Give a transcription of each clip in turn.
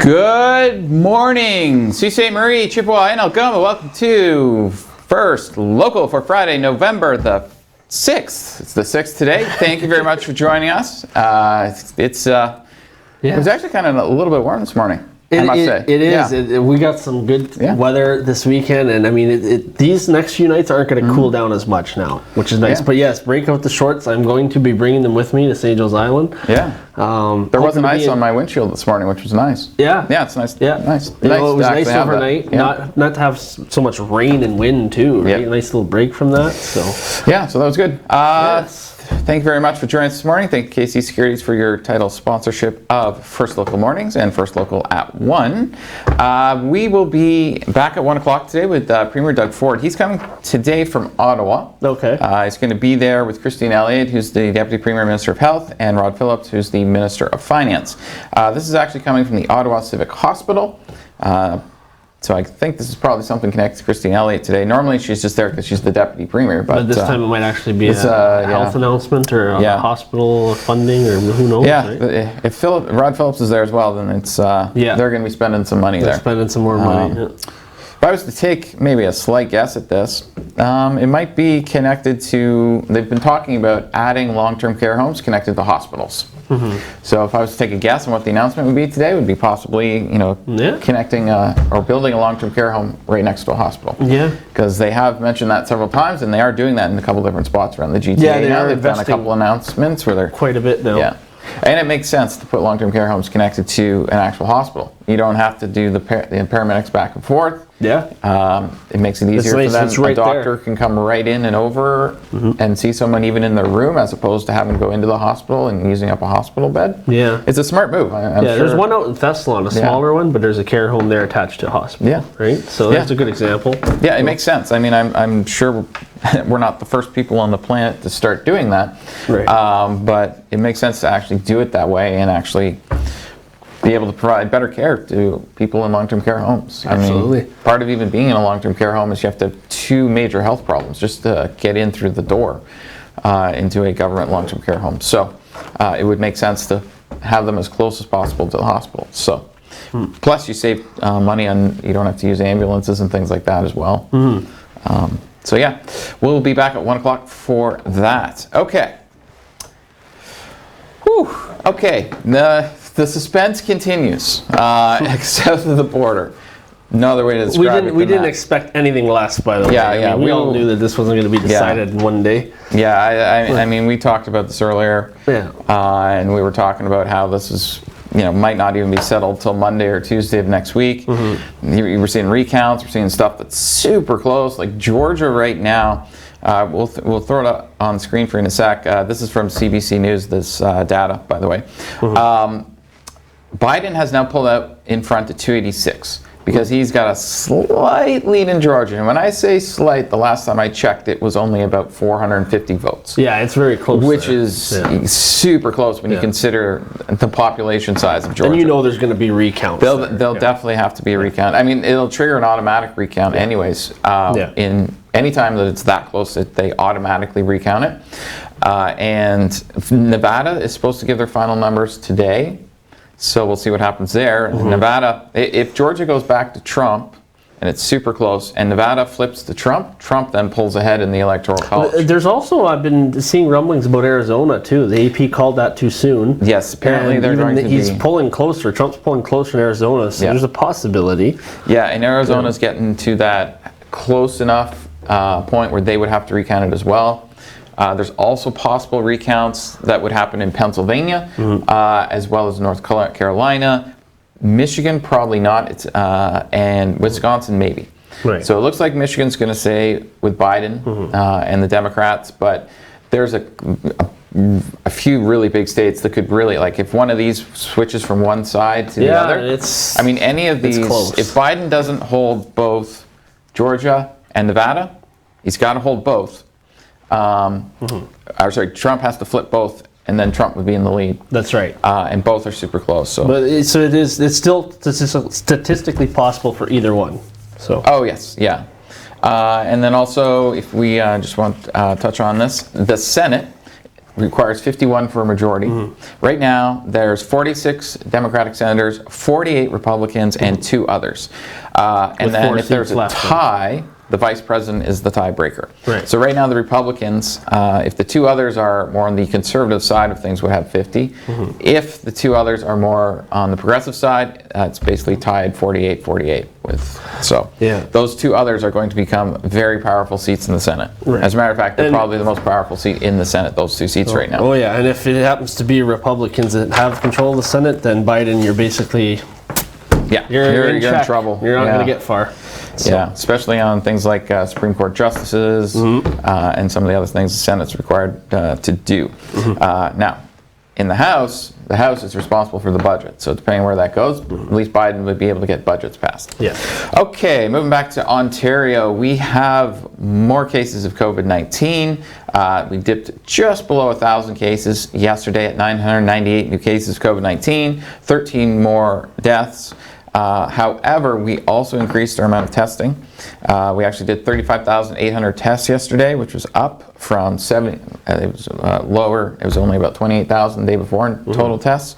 Good morning, Sault Ste. Marie, Chippewa, and Algoma. Welcome to First Local for Friday, November the 6th. It's the 6th today. Thank you very much for joining us. It was actually kind of a little bit warm this morning, I must say. It is. Yeah. We got some good weather this weekend, and I mean, these next few nights aren't going to cool down as much now, which is nice. Yeah. But yes, break out the shorts. I'm going to be bringing them with me to St. Joe's Island. Yeah. There wasn't ice on my windshield this morning, which was nice. Yeah. Yeah, it's nice. Yeah. Nice. You know, it was nice overnight. Yeah. Not to have so much rain and wind too. Right? Nice little break from that. So. Yeah. So that was good. Yes. Thank you very much for joining us this morning. Thank you, KC Securities, for your title sponsorship of First Local Mornings and First Local at 1. We will be back at 1 o'clock today with Premier Doug Ford. He's coming today from Ottawa. Okay. He's going to be there with Christine Elliott, who's the Deputy Premier Minister of Health, and Rod Phillips, who's the Minister of Finance. This is actually coming from the Ottawa Civic Hospital. So I think this is probably something connected to Christine Elliott today. Normally she's just there because she's the Deputy Premier. But this time it might actually be a health announcement or a hospital funding or who knows. Yeah, right? If Rod Phillips is there as well, then it's they're going to be spending some money there. Spending some more money. If I was to take maybe a slight guess at this, it might be connected to, they've been talking about adding long-term care homes connected to hospitals. Mm-hmm. So if I was to take a guess on what the announcement would be today, it would be possibly, connecting or building a long-term care home right next to a hospital. Yeah. Because they have mentioned that several times, and they are doing that in a couple different spots around the GTA. Yeah, they've done a couple announcements where they're quite a bit now. Yeah. And it makes sense to put long-term care homes connected to an actual hospital. You don't have to do the paramedics back and forth. Yeah. It makes it easier for them. A doctor can come right in and over and see someone even in their room, as opposed to having to go into the hospital and using up a hospital bed. Yeah. It's a smart move. I'm sure. There's one out in Thessalon, a smaller one, but there's a care home there attached to a hospital. Yeah. Right? So that's a good example. Yeah, it makes sense. I mean, I'm sure we're not the first people on the planet to start doing that. Right. But it makes sense to actually do it that way and actually be able to provide better care to people in long-term care homes. Absolutely. I mean, part of even being in a long-term care home is you have to have 2 major health problems just to get in through the door into a government long-term care home. So it would make sense to have them as close as possible to the hospital. So plus you save money on, you don't have to use ambulances and things like that as well. So yeah, we'll be back at 1 o'clock for that. Okay. Whew. Okay. The suspense continues south of the border. No other way to describe it. We didn't expect anything less, by the way. Yeah, we all knew that this wasn't going to be decided in one day. Yeah, I mean, we talked about this earlier. Yeah. And we were talking about how this is, might not even be settled till Monday or Tuesday of next week. You were seeing recounts. We're seeing stuff that's super close. Like Georgia right now. We'll throw it up on the screen for you in a sec. This is from CBC News, this data, by the way. Biden has now pulled out in front to 286 because he's got a slight lead in Georgia. And when I say slight, the last time I checked, it was only about 450 votes. Yeah, it's very close. Which is super close when you consider the population size of Georgia. And there's going to be recounts. They'll definitely have to be a recount. I mean, it'll trigger an automatic recount anyways. In any time that it's that close, they automatically recount it. And Nevada is supposed to give their final numbers today. So we'll see what happens there. Nevada, if Georgia goes back to Trump, and it's super close, and Nevada flips to Trump then pulls ahead in the Electoral College. There's also, I've been seeing rumblings about Arizona too. The AP called that too soon. Yes, apparently they're going to he's pulling closer. Trump's pulling closer in Arizona, so there's a possibility. Yeah, and Arizona's getting to that close enough point where they would have to recount it as well. There's also possible recounts that would happen in Pennsylvania, as well as North Carolina. Michigan, probably not, and Wisconsin, maybe. Right. So it looks like Michigan's going to say with Biden and the Democrats, but there's a few really big states that could really, like, if one of these switches from one side to the other. I mean, any of these, if Biden doesn't hold both Georgia and Nevada, he's got to hold both. Trump has to flip both, and then Trump would be in the lead. That's right. And both are super close. So, it's still statistically possible for either one. So. Oh yes, yeah. And then also, if we just want to touch on this, the Senate requires 51 for a majority. Right now, there's 46 Democratic senators, 48 Republicans, and 2 others. And then if there's a tie, the vice president is the tiebreaker. Right. So right now the Republicans, if the 2 others are more on the conservative side of things, would have 50. If the 2 others are more on the progressive side, it's basically tied 48-48 with. So those 2 others are going to become very powerful seats in the Senate. Right. As a matter of fact, they're probably the most powerful seat in the Senate, those 2 seats right now. Oh yeah, and if it happens to be Republicans that have control of the Senate, then Biden, you're basically you're in trouble. You're not going to get far. So. Yeah, especially on things like Supreme Court justices and some of the other things the Senate's required to do. Now, in the House is responsible for the budget. So depending where that goes, at least Biden would be able to get budgets passed. Yeah. Okay, moving back to Ontario, we have more cases of COVID-19. We dipped just below 1,000 cases yesterday at 998 new cases of COVID-19, 13 more deaths. However, we also increased our amount of testing. We actually did 35,800 tests yesterday, which was up from 70. It was lower. It was only about 28,000 the day before in total tests.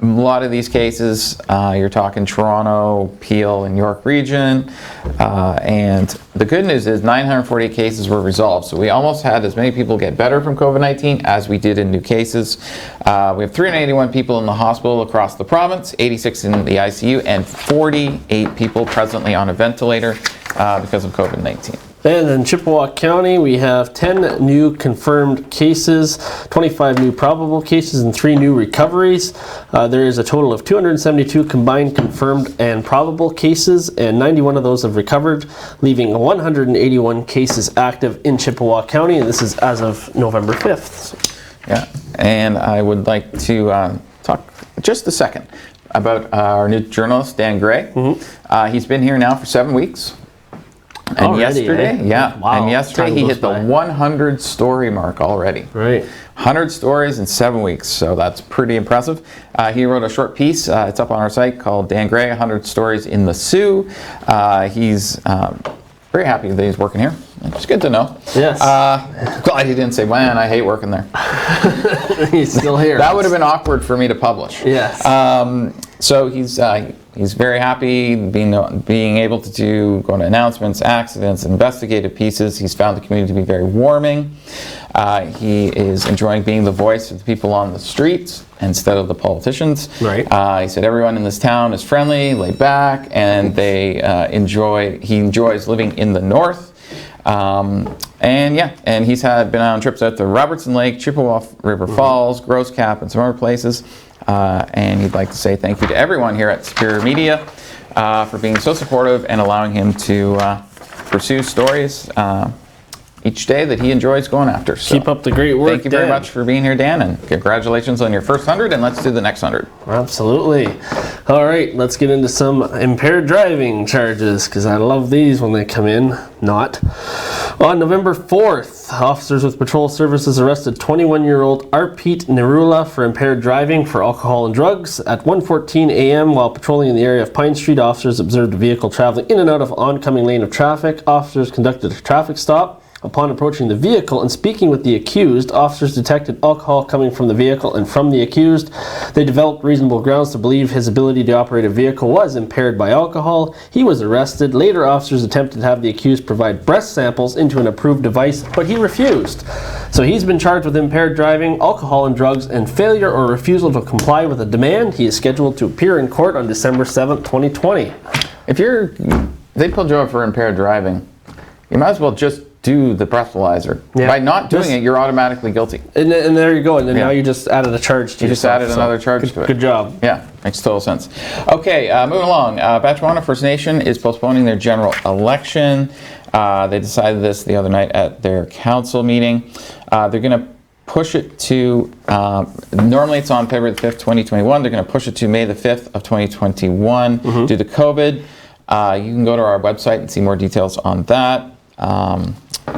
A lot of these cases, you're talking Toronto, Peel, and York region. And the good news is 948 cases were resolved. So we almost had as many people get better from COVID-19 as we did in new cases. We have 381 people in the hospital across the province, 86 in the ICU, and 48 people presently on a ventilator because of COVID-19. And in Chippewa County, we have 10 new confirmed cases, 25 new probable cases, and 3 new recoveries. There is a total of 272 combined confirmed and probable cases, and 91 of those have recovered, leaving 181 cases active in Chippewa County, and this is as of November 5th. Yeah, and I would like to talk just a second about our new journalist, Dan Gray. He's been here now for 7 weeks. And already, yesterday, Wow. And yesterday he hit the 100 story mark already. Right. 100 stories in 7 weeks, so that's pretty impressive. He wrote a short piece, it's up on our site, called Dan Gray, 100 Stories in the Sioux. He's very happy that he's working here. It's good to know. Yes. Glad he didn't say, man, I hate working there. He's still here. That would have been awkward for me to publish. Yes. So he's very happy being able to go to announcements, accidents, investigative pieces. He's found the community to be very warming. He is enjoying being the voice of the people on the streets instead of the politicians. Right. He said everyone in this town is friendly, laid back, and he enjoys living in the north. And he's been on trips out to Robertson Lake, Chippewa River Falls, Gross Cap, and some other places. And he'd like to say thank you to everyone here at Superior Media for being so supportive and allowing him to pursue stories each day that he enjoys going after. So keep up the great work, thank you very much for being here, Dan, and congratulations on your first 100, and let's do the next 100. Absolutely. All right, let's get into some impaired driving charges, because I love these when they come in. Not. On November 4th, officers with patrol services arrested 21-year-old Arpit Nerula for impaired driving for alcohol and drugs. At 1:14 a.m., while patrolling in the area of Pine Street, officers observed a vehicle traveling in and out of oncoming lane of traffic. Officers conducted a traffic stop. Upon approaching the vehicle and speaking with the accused, officers detected alcohol coming from the vehicle and from the accused. They developed reasonable grounds to believe his ability to operate a vehicle was impaired by alcohol. He was arrested. Later, officers attempted to have the accused provide breath samples into an approved device, but he refused. So he's been charged with impaired driving, alcohol and drugs, and failure or refusal to comply with a demand. He is scheduled to appear in court on December 7th, 2020. If they pulled you over for impaired driving, you might as well just do the breathalyzer. Yeah. By not doing it, you're automatically guilty. And there you go. And then now you just added a charge to yourself. You just added another charge to it. Good job. Yeah, makes total sense. Okay, moving along. Batchewana First Nation is postponing their general election. They decided this the other night at their council meeting. They're going to push it to, normally it's on February the 5th, 2021. They're going to push it to May the 5th of 2021 due to COVID. You can go to our website and see more details on that.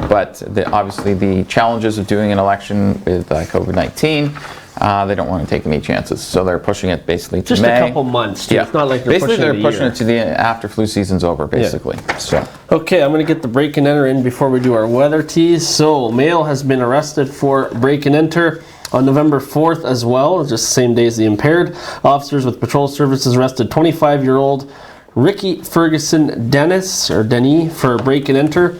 But obviously the challenges of doing an election with COVID-19 They don't want to take any chances, so they're pushing it basically to Just May. a couple months. Too. Yeah, It's not like they're basically pushing they're pushing it to the after flu season's over, basically. Yeah. So. Okay, I'm going to get the break and enter in before we do our weather tease. So, male has been arrested for break and enter on November 4th as well, just the same day as the impaired. Officers with patrol services arrested 25-year-old Ricky Ferguson Denis for break and enter.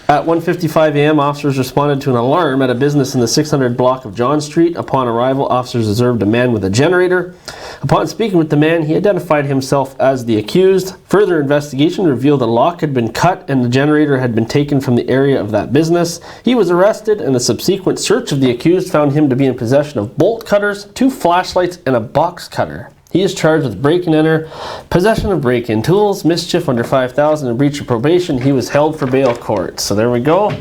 At 1:55 a.m., officers responded to an alarm at a business in the 600 block of John Street. Upon arrival, officers observed a man with a generator. Upon speaking with the man, he identified himself as the accused. Further investigation revealed a lock had been cut and the generator had been taken from the area of that business. He was arrested, and a subsequent search of the accused found him to be in possession of bolt cutters, 2 flashlights, and a box cutter. He is charged with break and enter, possession of break-in tools, mischief under 5,000, and breach of probation. He was held for bail court. So there we go.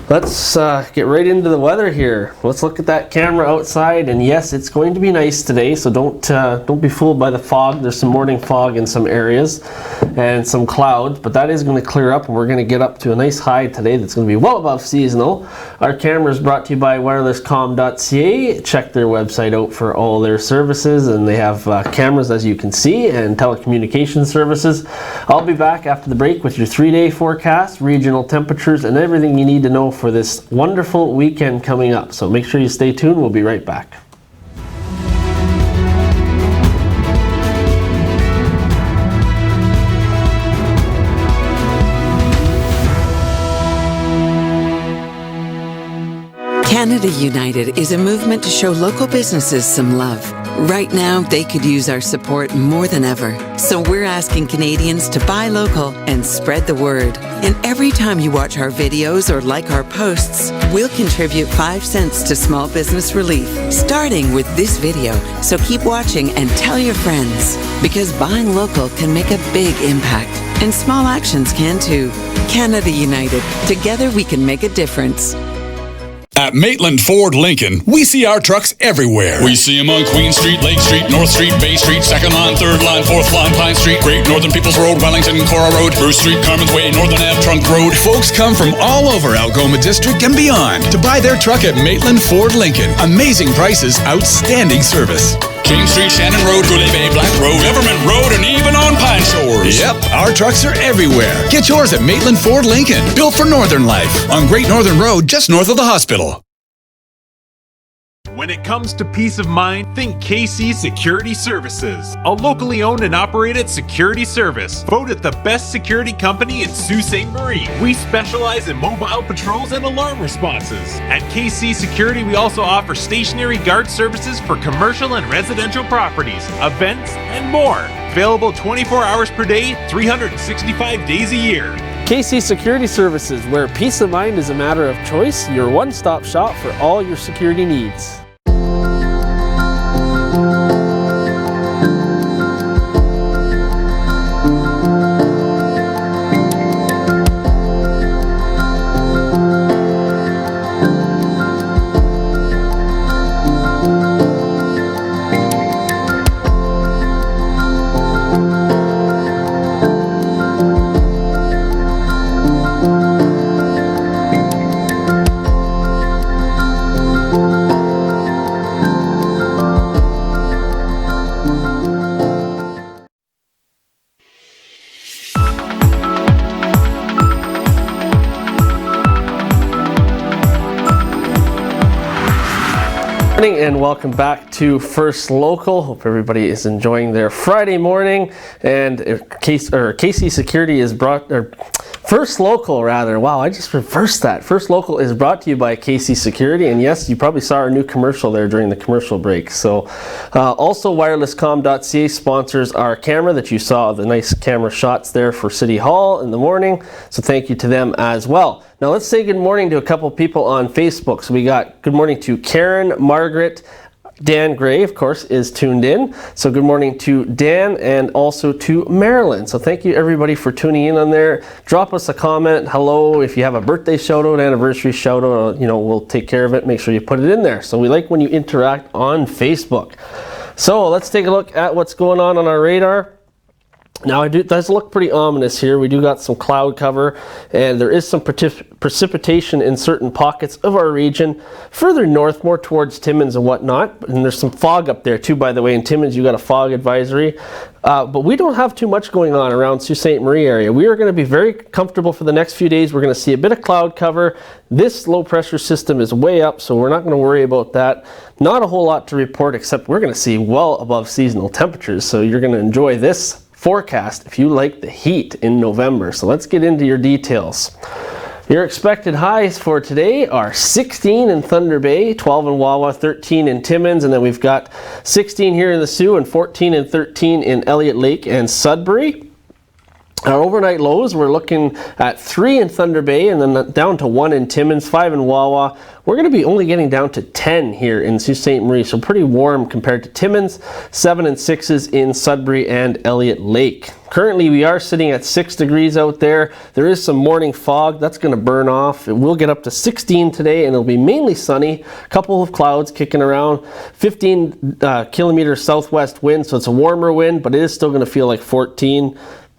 Let's get right into the weather here. Let's look at that camera outside, and yes, it's going to be nice today, so don't be fooled by the fog. There's some morning fog in some areas and some clouds, but that is going to clear up, and we're going to get up to a nice high today that's going to be well above seasonal. Our camera is brought to you by wirelesscom.ca. Check their website out for all their services, and they have cameras, as you can see, and telecommunication services. I'll be back after the break with your 3-day forecast, regional temperatures, and everything you need to know for this wonderful weekend coming up. So make sure you stay tuned. We'll be right back. Canada United is a movement to show local businesses some love. Right now, they could use our support more than ever. So we're asking Canadians to buy local and spread the word. And every time you watch our videos or like our posts, we'll contribute 5 cents to small business relief, starting with this video. So keep watching and tell your friends, because buying local can make a big impact. And small actions can too. Canada United. Together we can make a difference. At Maitland Ford Lincoln, we see our trucks everywhere. We see them on Queen Street, Lake Street, North Street, Bay Street, 2nd line, 3rd line, 4th line, Pine Street, Great Northern Peoples Road, Wellington, Cora Road, Bruce Street, Carmen's Way, Northern Ave, Trunk Road. Folks come from all over Algoma District and beyond to buy their truck at Maitland Ford Lincoln. Amazing prices, outstanding service. King Street, Shannon Road, Goulet Bay, Black Road, Everman Road, and even on Pine Shores. Yep, our trucks are everywhere. Get yours at Maitland Ford Lincoln, built for Northern life, on Great Northern Road, just north of the hospital. When it comes to peace of mind, think KC Security Services, a locally owned and operated security service. Voted the best security company in Sault Ste. Marie. We specialize in mobile patrols and alarm responses. At KC Security, we also offer stationary guard services for commercial and residential properties, events, and more. Available 24 hours per day, 365 days a year. KC Security Services, where peace of mind is a matter of choice, your one-stop shop for all your security needs. And welcome back to First Local. Hope everybody is enjoying their Friday morning. And KC Security is First Local rather. Wow, I just reversed that. First Local is brought to you by KC Security. And yes, you probably saw our new commercial there during the commercial break. So also wirelesscom.ca sponsors our camera that you saw, the nice camera shots there for City Hall in the morning. So thank you to them as well. Now let's say good morning to a couple people on Facebook. So we got good morning to Karen, Margaret, Dan Gray, of course, is tuned in. So good morning to Dan and also to Marilyn. So thank you everybody for tuning in on there. Drop us a comment, hello, if you have a birthday shout out, anniversary shout out, we'll take care of it. Make sure you put it in there. So we like when you interact on Facebook. So let's take a look at what's going on our radar. Now it does look pretty ominous here. We do got some cloud cover, and there is some precipitation in certain pockets of our region, further north, more towards Timmins and whatnot. And there's some fog up there too, by the way. In Timmins, you got a fog advisory. But we don't have too much going on around Sault Ste. Marie area. We are going to be very comfortable for the next few days. We're going to see a bit of cloud cover. This low pressure system is way up, so we're not going to worry about that. Not a whole lot to report, except we're going to see well above seasonal temperatures. So you're going to enjoy this forecast if you like the heat in November. So let's get into your details. Your expected highs for today are 16 in Thunder Bay, 12 in Wawa, 13 in Timmins, and then we've got 16 here in the Sault and 14 and 13 in Elliott Lake and Sudbury. Our overnight lows, we're looking at 3 in Thunder Bay and then down to 1 in Timmins, 5 in Wawa. We're going to be only getting down to 10 here in Sault Ste. Marie, so pretty warm compared to Timmins, 7 and 6s in Sudbury and Elliott Lake. Currently we are sitting at 6 degrees out there. There is some morning fog that's going to burn off. It will get up to 16 today and it'll be mainly sunny. A couple of clouds kicking around. 15 kilometer southwest wind, so it's a warmer wind, but it is still going to feel like 14.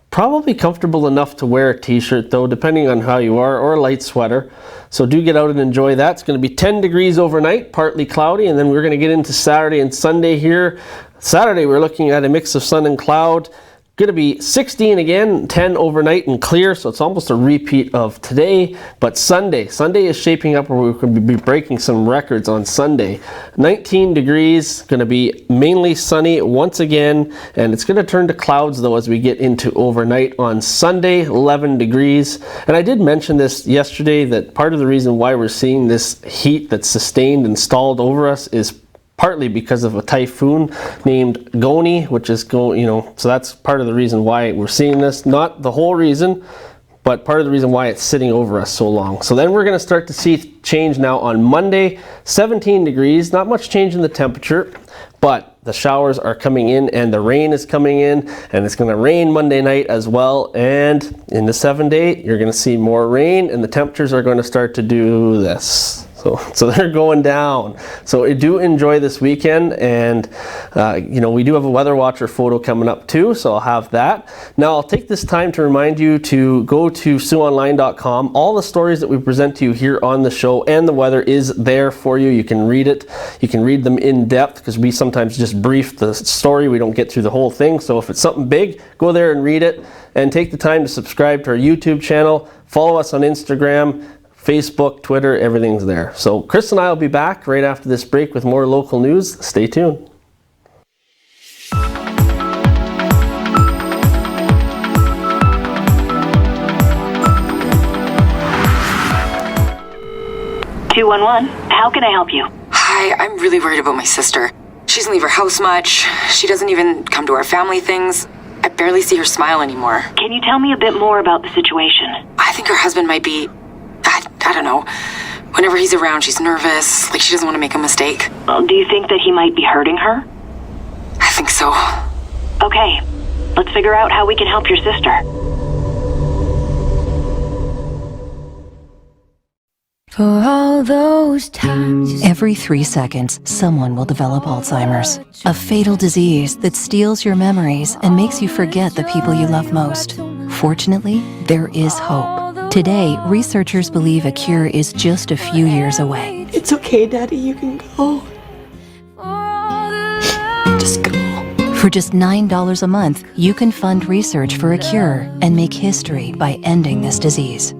Probably comfortable enough to wear a t-shirt though, depending on how you are, or a light sweater. So do get out and enjoy that. It's going to be 10 degrees overnight, partly cloudy, and then we're going to get into Saturday and Sunday here. Saturday we're looking at a mix of sun and cloud. Going to be 16 again, 10 overnight and clear, so it's almost a repeat of today. But Sunday is shaping up where we're going to be breaking some records on Sunday. 19 degrees, going to be mainly sunny once again, and it's going to turn to clouds though as we get into overnight on Sunday, 11 degrees. And I did mention this yesterday that part of the reason why we're seeing this heat that's sustained and stalled over us is partly because of a typhoon named Goni, which is so that's part of the reason why we're seeing this. Not the whole reason, but part of the reason why it's sitting over us so long. So then we're going to start to see change now on Monday, 17 degrees, not much change in the temperature, but the showers are coming in and the rain is coming in, and it's going to rain Monday night as well. And in the 7-day, you're going to see more rain and the temperatures are going to start to do this. So they're going down. So I do enjoy this weekend, and we do have a weather watcher photo coming up too, so I'll have that. Now I'll take this time to remind you to go to SiouxOnline.com. All the stories that we present to you here on the show and the weather is there for you. You can read it. You can read them in depth because we sometimes just brief the story. We don't get through the whole thing. So if it's something big, go there and read it, and take the time to subscribe to our YouTube channel. Follow us on Instagram, Facebook, Twitter, everything's there. So Chris and I will be back right after this break with more local news. Stay tuned. How can I help you? Hi, I'm really worried about my sister. She doesn't leave her house much. She doesn't even come to our family things. I barely see her smile anymore. Can you tell me a bit more about the situation? I think her husband might be... I don't know. Whenever he's around, she's nervous, like she doesn't want to make a mistake. Do you think that he might be hurting her? I think so. Okay, let's figure out how we can help your sister. For all those times. Every 3 seconds, someone will develop Alzheimer's, a fatal disease that steals your memories and makes you forget the people you love most. Fortunately, there is hope. Today, researchers believe a cure is just a few years away. It's okay, Daddy, you can go. Just go. For just $9 a month, you can fund research for a cure and make history by ending this disease.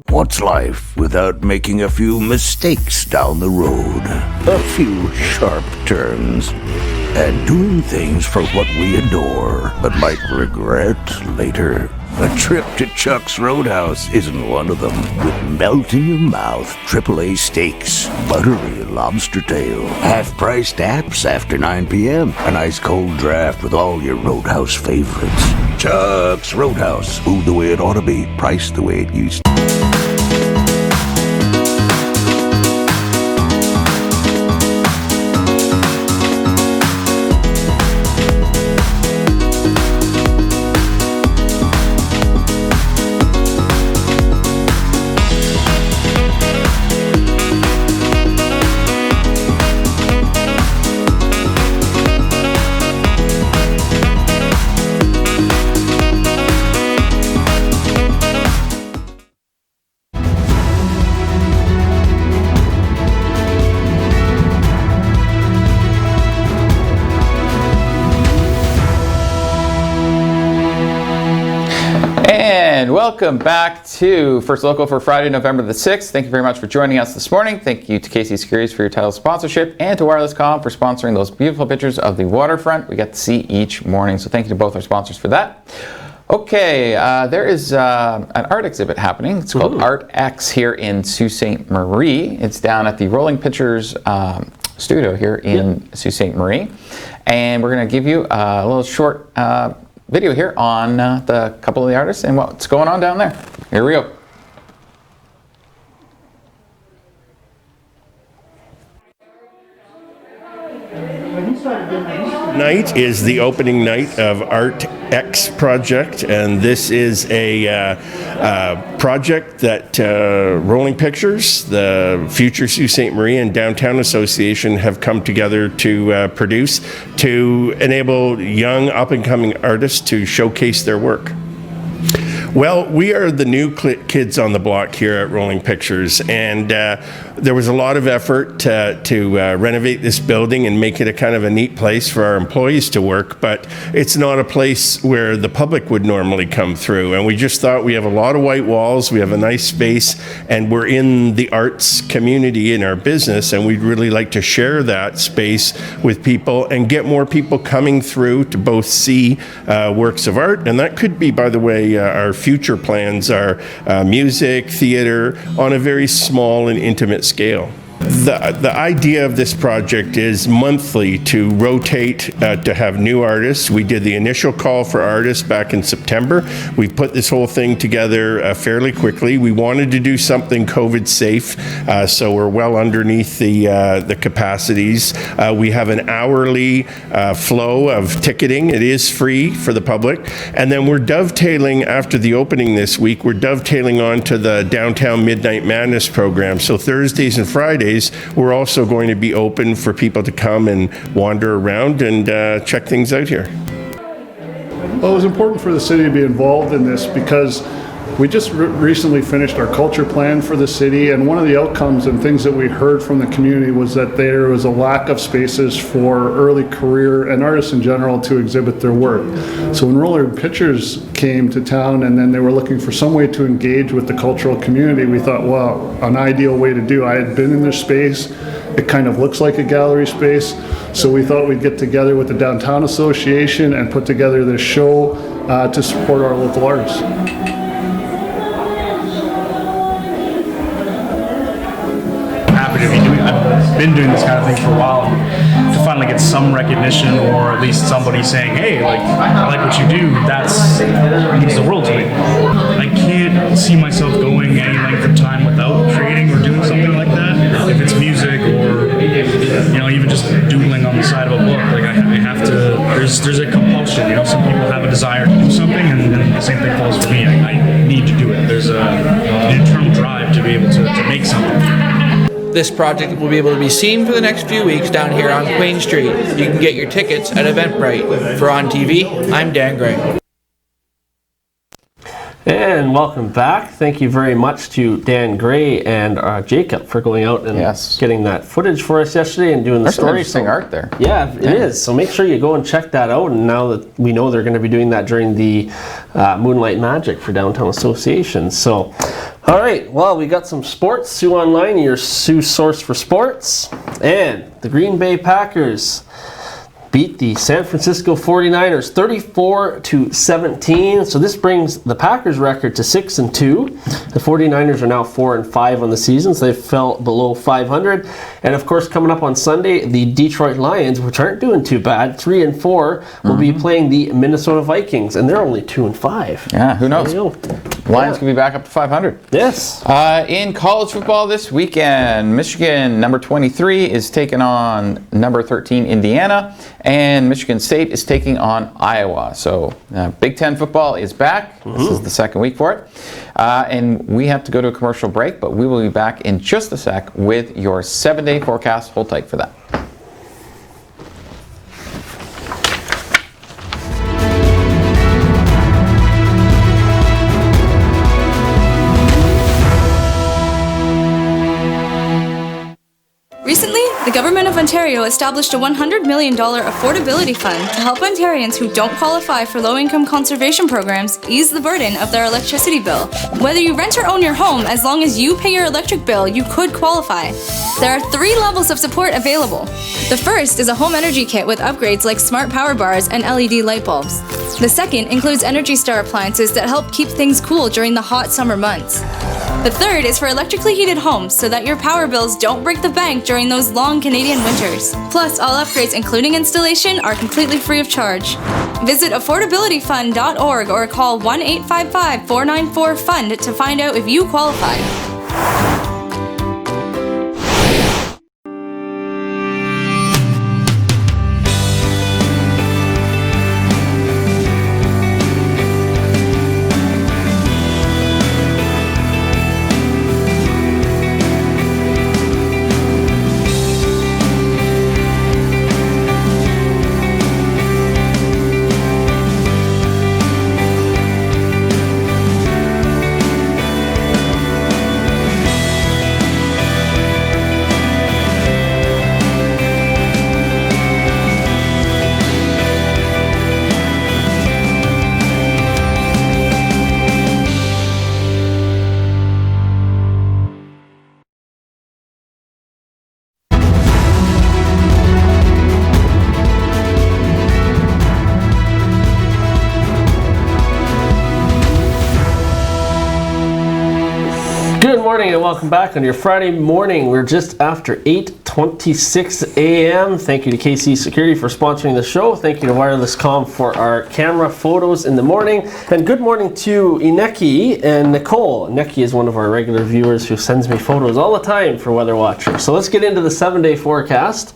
What's life without making a few mistakes down the road? A few sharp turns. And doing things for what we adore, but might regret later. A trip to Chuck's Roadhouse isn't one of them. With melt-in-your-mouth AAA steaks, buttery lobster tail, half-priced apps after 9 p.m., an ice-cold draft with all your Roadhouse favorites. Chuck's Roadhouse. Food the way it ought to be, priced the way it used to. welcome back to First Local for Friday, November the 6th. Thank you very much for joining us this morning. Thank you to KC Securities for your title sponsorship and to Wireless.com for sponsoring those beautiful pictures of the waterfront we get to see each morning. So thank you to both our sponsors for that. Okay, there is an art exhibit happening. It's called Art X here in Sault Ste. Marie. It's down at the Rolling Pictures studio here in Sault Ste. Marie. And we're going to give you a little short video here on the couple of the artists and what's going on down there. Here we go. Night is the opening night of Art X project, and this is a project that Rolling Pictures, the Future Sault Ste. Marie, and Downtown Association have come together to produce to enable young up-and-coming artists to showcase their work. Well, we are the new kids on the block here at Rolling Pictures, and there was a lot of effort to renovate this building and make it a kind of a neat place for our employees to work, but it's not a place where the public would normally come through. And we just thought, we have a lot of white walls, we have a nice space, and we're in the arts community in our business, and we'd really like to share that space with people and get more people coming through to both see works of art, and that could be, by the way, our future plans are music, theater, on a very small and intimate scale. The idea of this project is monthly to rotate, to have new artists. We did the initial call for artists back in September. We put this whole thing together fairly quickly. We wanted to do something COVID safe, so we're well underneath the capacities. We have an hourly flow of ticketing. It is free for the public. And then we're dovetailing, after the opening this week, we're dovetailing on to the Downtown Midnight Madness program. So Thursdays and Fridays, we're also going to be open for people to come and wander around and check things out here. Well, it was important for the city to be involved in this because we just recently finished our culture plan for the city, and one of the outcomes and things that we heard from the community was that there was a lack of spaces for early career and artists in general to exhibit their work. So when Rolling Pictures came to town and then they were looking for some way to engage with the cultural community, we thought, well, an ideal way to do. I had been in their space. It kind of looks like a gallery space. So we thought we'd get together with the Downtown Association and put together this show to support our local artists. I've been doing this kind of thing for a while, and to finally get some recognition, or at least somebody saying, hey, like, I like what you do, that means the world to me. I can't see myself going any length of time without creating or doing something like that. If it's music or, you know, even just doodling on the side of a book, like I have to, there's a compulsion, you know, some people have a desire to do something, and the same thing falls for me. I need to do it. There's an internal drive to be able to make something. This project will be able to be seen for the next few weeks down here on Queen Street. You can get your tickets at Eventbrite. For On TV, I'm Dan Gray. And welcome back. Thank you very much to Dan Gray and Jacob for going out and getting that footage for us yesterday and doing the story. There's some interesting art there. Yeah, it is. So make sure you go and check that out. And now that we know they're going to be doing that during the Moonlight Magic for Downtown Association. So, all right. Well, we got some sports. Sioux Online, your Sioux source for sports. And the Green Bay Packers beat the San Francisco 49ers 34-17. So this brings the Packers record to 6-2. The 49ers are now 4-5 on the season, so they fell below 500. And of course, coming up on Sunday, the Detroit Lions, which aren't doing too bad, 3-4, will be playing the Minnesota Vikings, and they're only 2-5. Yeah, who knows? Lions could be back up to 500. Yes. In college football this weekend, Michigan, number 23, is taking on number 13, Indiana, and Michigan State is taking on Iowa. So Big Ten football is back. This is the second week for it. And we have to go to a commercial break, but we will be back in just a sec with your 7-day forecast. Hold tight for that. Recently, The Government of Ontario established a $100 million affordability fund to help Ontarians who don't qualify for low-income conservation programs ease the burden of their electricity bill. Whether you rent or own your home, as long as you pay your electric bill, you could qualify. There are 3 levels of support available. The first is a home energy kit with upgrades like smart power bars and LED light bulbs. The second includes Energy Star appliances that help keep things cool during the hot summer months. The third is for electrically heated homes so that your power bills don't break the bank during those long Canadian winters. Plus, all upgrades, including installation, are completely free of charge. Visit affordabilityfund.org or call 1-855-494-FUND to find out if you qualify. Good morning and welcome back on your Friday morning. We're just after 8:26 a.m. Thank you to KC Security for sponsoring the show. Thank you to Wireless Com for our camera photos in the morning. And good morning to Ineki and Nicole. Ineki is one of our regular viewers who sends me photos all the time for Weather Watcher. So let's get into the 7-day forecast.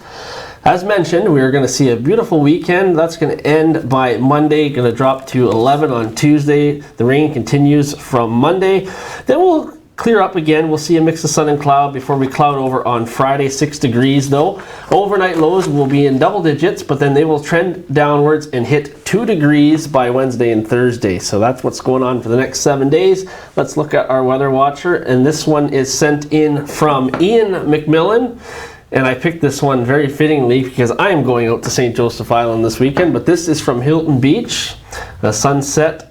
As mentioned, we are going to see a beautiful weekend. That's going to end by Monday, going to drop to 11 on Tuesday. The rain continues from Monday. Then we'll clear up again. We'll see a mix of sun and cloud before we cloud over on Friday, 6 degrees though. Overnight lows will be in double digits, but then they will trend downwards and hit 2 degrees by Wednesday and Thursday. So that's what's going on for the next 7 days. Let's look at our weather watcher, and this one is sent in from Ian McMillan. And I picked this one very fittingly because I am going out to St. Joseph Island this weekend, but this is from Hilton Beach, the sunset.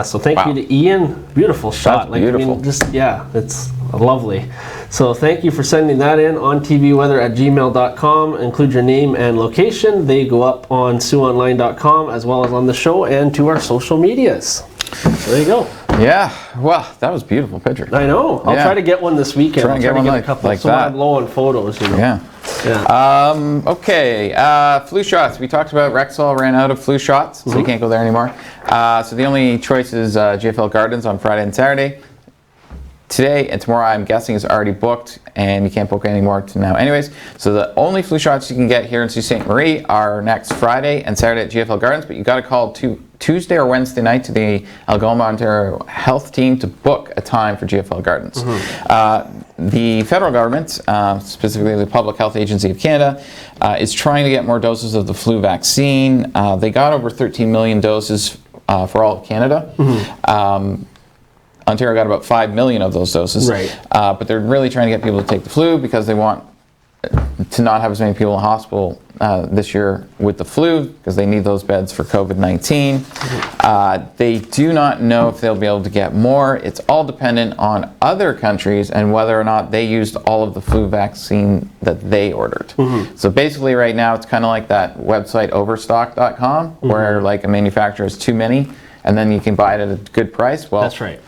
So thank you to Ian. Beautiful shot. That's beautiful. I mean, just, yeah, it's lovely. So thank you for sending that in on tvweather@gmail.com. Include your name and location. They go up on SiouxOnline.com as well as on the show and to our social medias. So there you go. Yeah, well, that was a beautiful picture. I know. I'll try to get one this weekend. Try and get one a couple like so that. I'm low on photos, you know. Yeah. Okay, flu shots. We talked about Rexall ran out of flu shots, so you can't go there anymore. So the only choice is GFL Gardens on Friday and Saturday. Today and tomorrow, I'm guessing, is already booked, and you can't book anymore to now anyways. So the only flu shots you can get here in Sault Ste. Marie are next Friday and Saturday at GFL Gardens, but you got to call Tuesday or Wednesday night to the Algoma, Ontario health team to book a time for GFL Gardens. The federal government, specifically the Public Health Agency of Canada, is trying to get more doses of the flu vaccine. They got over 13 million doses for all of Canada. Ontario got about 5 million of those doses. Right. But they're really trying to get people to take the flu because they want to not have as many people in the hospital this year with the flu because they need those beds for COVID-19. They do not know if they'll be able to get more. It's all dependent on other countries and whether or not they used all of the flu vaccine that they ordered. So basically right now it's kind of like that website overstock.com where like a manufacturer has too many and then you can buy it at a good price. Well, that's right.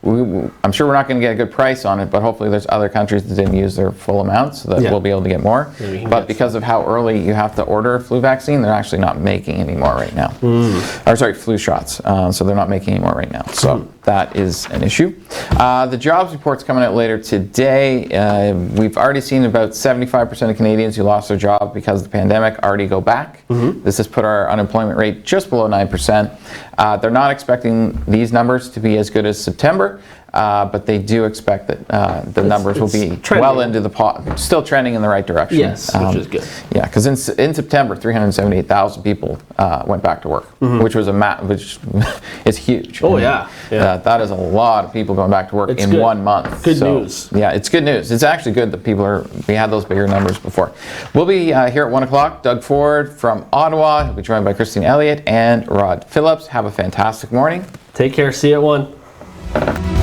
I'm sure we're not going to get a good price on it, but hopefully there's other countries that didn't use their full amount so that we'll be able to get more. But because of how early you have to order a flu vaccine, they're actually not making any more right now. Or sorry, flu shots. So they're not making any more right now. So that is an issue. The jobs report's coming out later today. We've already seen about 75% of Canadians who lost their job because of the pandemic already go back. This has put our unemployment rate just below 9%. They're not expecting these numbers to be as good as September, September, but they do expect that the numbers will be trending. well into the still trending in the right direction. Yes, which is good. Yeah, because in September, 378,000 people went back to work, which was which is huge. Oh, yeah. That is a lot of people going back to work in good. 1 month. Good news. Yeah, it's good news. It's actually good that we had those bigger numbers before. We'll be here at 1 o'clock. Doug Ford from Ottawa. He'll be joined by Christine Elliott and Rod Phillips. Have a fantastic morning. Take care. See you at 1.